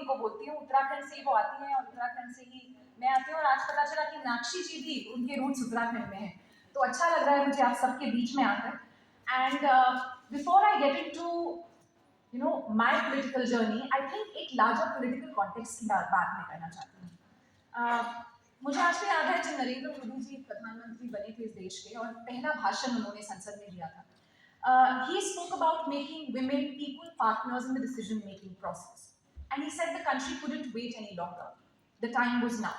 को बोलती हूँ, उत्तराखंड से ही वो आती हैं और उत्तराखंड से ही मैं आती हूँ, और आज पता चला कि नाक्षी जी भी उनके रूट्स उत्तराखंड में हैं। तो अच्छा लग रहा है मुझे आप सबके बीच में आकर। And before I get into my political journey, I think एक larger political context की बात मैं करना चाहती हूँ। मुझे आज भी याद है जब नरेंद्र मोदी जी प्रधानमंत्री बने थे इस देश के, और पहला भाषण उन्होंने संसद में दिया था। He spoke about making women equal partners in the decision-making process, and he said the country couldn't wait any longer. The time was now.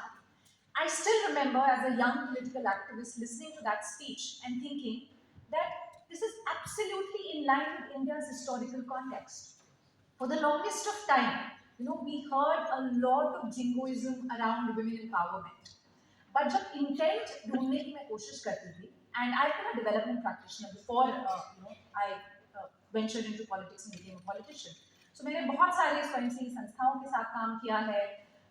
I still remember as a young political activist listening to that speech and thinking that this is absolutely in line with India's historical context. For the longest of time, we heard a lot of jingoism around women empowerment. But जब intent ढूंढने की मैं कोशिश करती थी, and I've been a development practitioner before I ventured into politics and became a politician. So मैंने बहुत सारे स्वयंसेवी संस्थाओं के साथ काम किया है,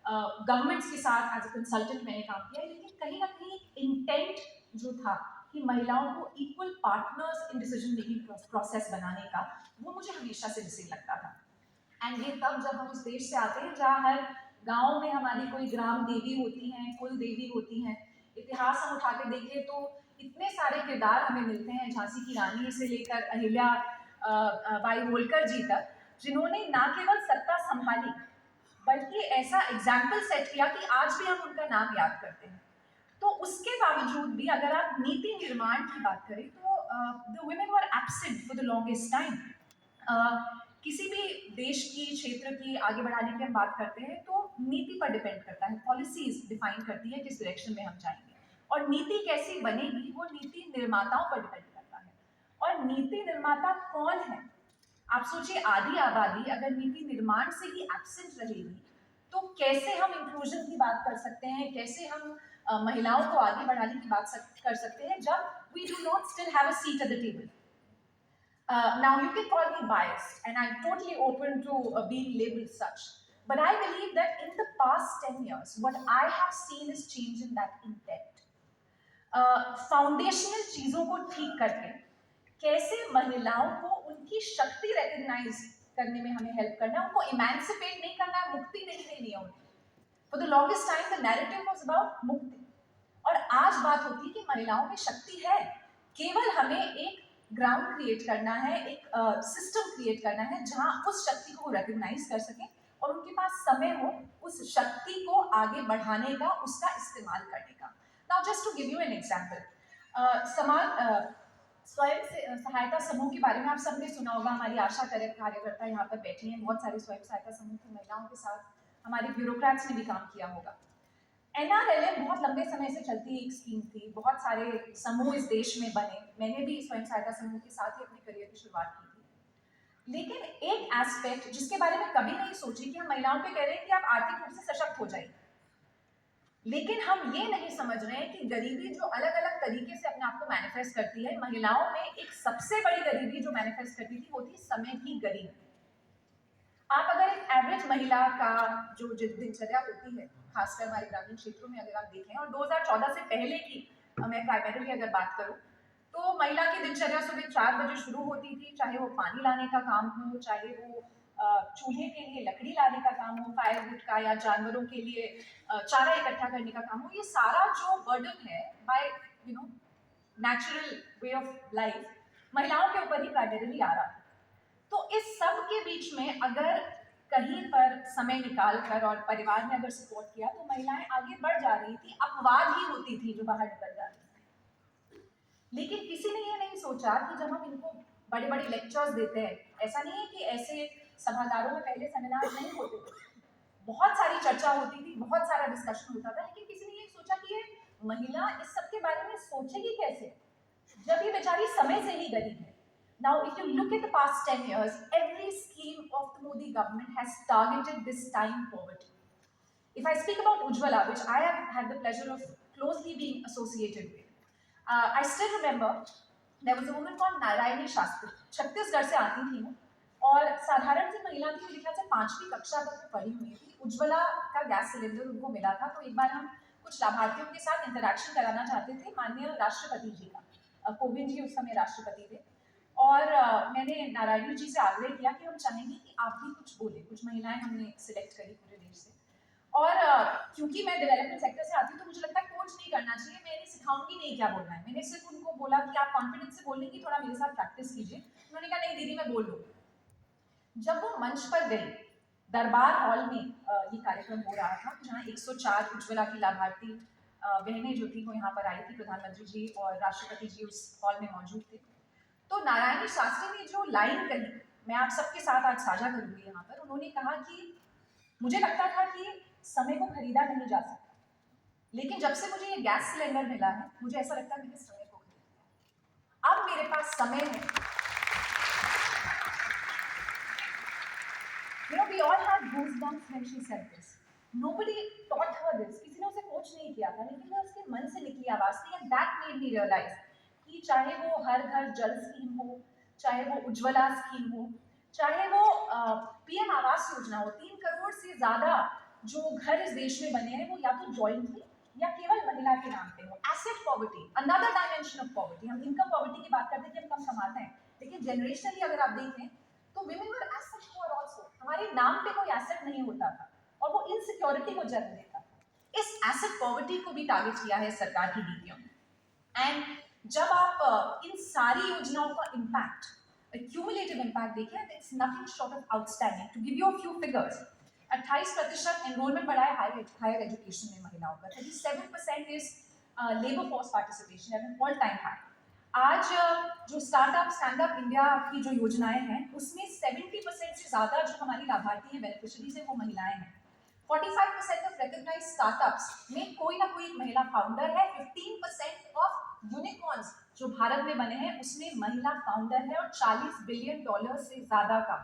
गवर्नमेंट्स के साथ एज अ कंसल्टेंट मैंने काम किया है, लेकिन कहीं ना कहीं इंटेंट जो था कि महिलाओं को equal partners in decision making process बनाने का, वो मुझे हमेशा से मिसिंग लगता था। एंड ये तब जब हम उस देश से आते हैं जहाँ हर गांव में हमारी कोई ग्राम देवी होती हैं, कुल देवी होती हैं। इतिहास हम उठा के देखें तो इतने सारे किरदार हमें मिलते हैं, झांसी की रानी से लेकर अहिल्या बाई होलकर जी तक, जिन्होंने ना केवल सत्ता संभाली बल्कि ऐसा एग्जाम्पल सेट किया कि आज भी हम उनका नाम याद करते हैं। तो उसके बावजूद भी अगर आप नीति निर्माण की बात करें तो the women were absent for the longest time. किसी भी देश की क्षेत्र की आगे बढ़ाने की हम बात करते हैं तो नीति पर डिपेंड करता है, पॉलिसीज डिफाइन करती है किस डायरेक्शन में हम जाएंगे, और नीति कैसी बनेगी वो नीति निर्माताओं पर डिपेंड करता है। और नीति निर्माता कौन है? आप सोचिए, आधी आबादी अगर नीति निर्माण से ही एब्सेंट रहेगी तो कैसे हम इंक्लूजन की बात कर सकते हैं, कैसे हम महिलाओं को आगे बढ़ाने की बात कर सकते हैं जब we do not still have a seat at the table. Now you can call me biased, and I'm totally open to being labeled such. But I believe that in the past 10 years, what I have seen is change in that intent. Foundational चीजों को ठीक करके कैसे महिलाओं को उनकी शक्ति recognise करने में हमें हेल्प करना है, उनको इमेंसिपेट नहीं करना है, मुक्ति नहीं देनी है उन्हें। For the longest time the narrative was about मुक्ति, और आज बात होती है कि महिलाओं में शक्ति है, केवल हमें एक ग्राउंड क्रिएट करना है, एक सिस्टम क्रिएट करना है जहां उस शक्ति को रिकॉग्नाइज कर सकें और उनके पास समय हो उस शक्ति को आगे बढ़ाने का, उसका इस्तेमाल करने का। Now just to give you an example, स्वयं सहायता समूह के बारे में आप सबने सुना होगा। हमारी आशा कार्यकर्ता यहाँ पर बैठी हैं, बहुत सारे स्वयं सहायता समूह की महिलाओं के साथ हमारे ब्यूरोक्रेट्स ने भी काम किया होगा। NRLM बहुत लंबे समय से चलती एक स्कीम थी, बहुत सारे समूह इस देश में बने, मैंने भी स्वयं सहायता समूह के साथ ही अपने करियर की शुरुआत की थी। लेकिन एक एस्पेक्ट जिसके बारे में कभी नहीं सोची कि हम महिलाओं पे कह रहे हैं कि आप आर्थिक रूप से सशक्त हो जाइए, लेकिन हम ये नहीं समझ रहे हैं कि गरीबी जो अलग अलग तरीके से अपने आप को मैनिफेस्ट करती है, महिलाओं में एक सबसे बड़ी गरीबी जो मैनिफेस्ट करती थी वो थी समय की गरीबी। आप अगर एक एवरेज महिला का जो दिनचर्या होती है, खासकर हमारे ग्रामीण क्षेत्रों में अगर आप देखें, और 2014 से पहले की मैं प्राइमरीली अगर बात करूं तो महिला की दिनचर्या सुबह 4 बजे शुरू होती थी, चाहे वो पानी लाने का काम हो, चाहे वो चूल्हे के लिए लकड़ी लाने का काम हो, फायरवुड का, या जानवरों के लिए चारा इकट्ठा करने का काम हो। ये सारा जो बर्डन है by natural way of life महिलाओं के ऊपर ही प्राइमरीली आ रहा है। तो इस सब के बीच में अगर कहीं पर समय निकाल कर और परिवार ने अगर सपोर्ट किया तो महिलाएं आगे बढ़ जा रही थी, अपवाद ही होती थी जो बाहर निकल जा रही थी। लेकिन किसी ने ये नहीं सोचा कि जब हम इनको बड़े बड़े लेक्चर्स देते हैं, ऐसा नहीं है कि ऐसे सभागारों में पहले सेमिनार नहीं होते थे, बहुत सारी चर्चा होती थी, बहुत सारा डिस्कशन होता था, लेकिन किसी ने ये सोचा कि ये महिला इस सब के बारे में सोचेगी कैसे जब ये बेचारी समय से ही गरीब है। Now, if you look at the past 10 years, every scheme of the Modi government has targeted this time poverty. If I speak about Ujjwala, which I have had the pleasure of closely being associated with, I still remember there was a woman called Narayani Shastri. Chhattisgarh से आती थी वो, और साधारण सी महिला थी, मेरे ख्याल से 5वीं कक्षा तक वो पढ़ी हुई थी। उज्ज्वला का गैस सिलेंडर उनको मिला था, तो एक बार हम कुछ लाभार्थियों के साथ इंटरेक्शन कराना चाहते थे माननीय राष्ट्रपति जी का। कोविंद जी उस समय राष्ट्रपति थे, और मैंने नारायणी जी से आग्रह किया कि हम चाहेंगे कि आप भी कुछ बोलें। कुछ महिलाएं हमने सिलेक्ट करी पूरे देश से, और क्योंकि मैं डेवलपमेंट सेक्टर से आती हूँ तो मुझे लगता है कोच नहीं करना चाहिए, मैं इन्हें सिखाऊंगी नहीं क्या बोलना है। मैंने सिर्फ उनको बोला कि आप कॉन्फिडेंस से बोलने की थोड़ा मेरे साथ प्रैक्टिस कीजिए। उन्होंने कहा नहीं दीदी मैं बोल लूँगी। जब वो मंच पर गई, दरबार हॉल में ये कार्यक्रम हो रहा था जहाँ 104 उज्ज्वला की लाभार्थी बहनें जो थी वो यहाँ पर आई थी, प्रधानमंत्री जी और राष्ट्रपति जी उस हॉल में मौजूद थे। तो नारायणी शास्त्री ने जो लाइन कही, मैं आप सबके साथ आज साझा करूंगी यहाँ पर। उन्होंने कहा कि मुझे लगता था कि समय को खरीदा नहीं जा सकता, लेकिन जब से मुझे ये गैस सिलेंडर मिला है मुझे ऐसा लगता है मैंने समय को खरीद लिया। अब मेरे पास समय है। You know, we all had goosebumps when she said this. Nobody taught her this. किसी ने उसे कोच नहीं किया था, लेकिन वो उसके मन से निकली आवाज थी, and that made me realize कि चाहे वो हर घर जल स्कीम हो, चाहे वो उज्ज्वला स्कीम हो, चाहे वो पीएम आवास योजना हो, 3 करोड़ से ज्यादा जो घर इस देश में बने हैं वो या तो जॉइंटली या केवल महिला के नाम पे हो। Asset poverty, another dimension of poverty. हम इनकम पॉवर्टी की बात करते हैं कि हम कम कमाते हैं, लेकिन जनरेशनली अगर आप देखें तो women were asset poor also. हमारे नाम पे कोई एसेट नहीं होता था और वो इनसिक्योरिटी को जन्म देता था। इस एसेट पॉवर्टी को भी टारगेट किया है सरकार की नीतियों में। एंड जब आप इन सारी योजनाओं का इम्पैक्ट, क्यूमुलेटिव इम्पैक्ट देखें, it's nothing short of outstanding. To give you a few figures, 28% enrolment बढ़ा है हायर एजुकेशन में महिलाओं का, 37% is labour force participation at an all time high. आज जो स्टार्टअप स्टैंड अप इंडिया की जो योजनाएं हैं उसमें 70% से ज़्यादा जो हमारी लाभार्थी हैं, बेनिफिशियरीज हैं, वो महिलाएं हैं। 45% ऑफ रिकॉग्नाइज्ड स्टार्टअप्स में कोई ना कोई महिला फाउंडर है। 15% ऑफ यूनिकॉर्न्स जो भारत में बने हैं उसमें महिला फाउंडर है, और $40 बिलियन से ज़्यादा का